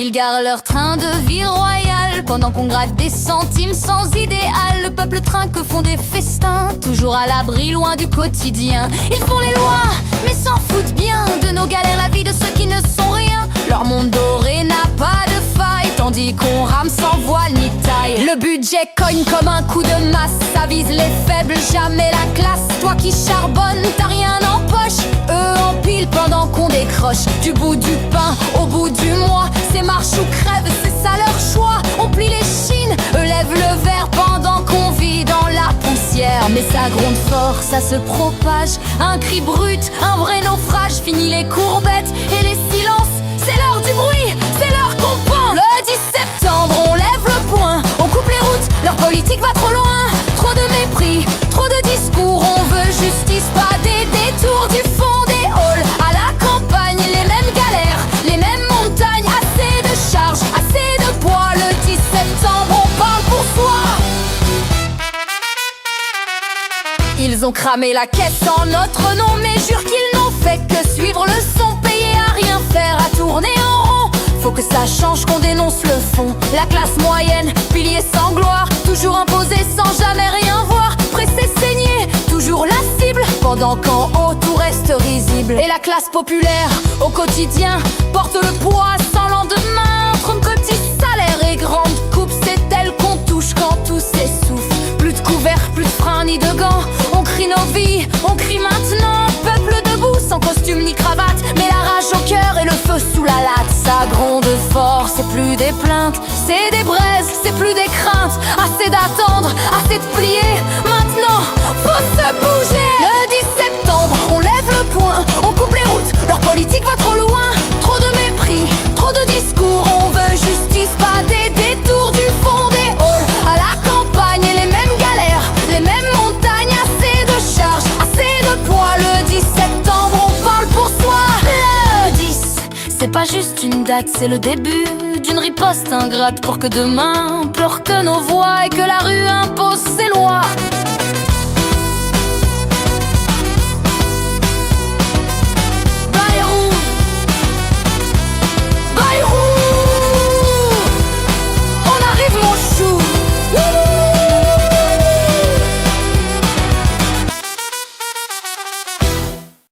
Ils garent leur train de vie royale pendant qu'on gratte des centimes sans idéal. Le peuple trinque, font des festins, toujours à l'abri, loin du quotidien. Ils font les lois, mais s'en foutent bien de nos galères, la vie de ceux qui ne sont rien. Leur monde doré n'a pas de faille, tandis qu'on rame sans voile ni taille. Le budget cogne comme un coup de masse, ça vise les faibles, jamais la classe. Toi qui charbonnes, t'as rien en poche, eux empilent pendant qu'on décroche. Du bout du pain au bout du mois, c'est marche ou crève, c'est ça leur choix. On plie les chines, eux lèvent le verre pendant qu'on vit dans la poussière. Mais ça gronde fort, ça se propage, un cri brut, un vrai naufrage. Fini les courbettes et les silences, c'est l'heure du bruit, c'est l'heure qu'on pend. Le 10 septembre, on lève le poing, on coupe les routes, leur politique va trop loin. Trop de mépris, trop de discours, on veut justice, pas des détours. Du fond des halls à la campagne, les mêmes galères, les mêmes montagnes. Assez de charges, assez de poids, le 10 septembre, on parle pour soi. Ils ont cramé la caisse en notre nom, mais jure qu'ils n'ont fait que suivre le son. Payé à rien faire, à tourner en rond. Faut que ça change, qu'on dénonce le fond. La classe moyenne, pilier sans gloire, toujours imposé sans jamais rien voir. Pressé, saigné, toujours la cible, pendant qu'en haut tout reste risible. Et la classe populaire, au quotidien, porte le poids sans lendemain. Entre petits salaires et grandes coupes, c'est elle qu'on touche quand tout s'essouffle. Plus de couverts, plus de freins ni de gants. On crie nos vies, on crie maintenant. Peuple debout, sans costume ni cravate, mais la rage au cœur et le feu sous la latte. Ça gronde fort, c'est plus des plaintes, c'est des braises, c'est plus des craintes. Assez d'attendre, assez de plier, maintenant faut se bouger. Le 10 septembre, on lève le poing, on coupe les routes, leur politique va trop loin. Trop de mépris, trop de discours, on veut justice, pas des détours. Du fond des halls à la campagne, et les mêmes galères, les mêmes montagnes. Assez de charges, assez de poids, le 10 septembre, on parle pour soi. Le 10, c'est pas juste une date, c'est le début d'une riposte ingrate pour que demain pleure que nos voix et que la rue impose ses lois.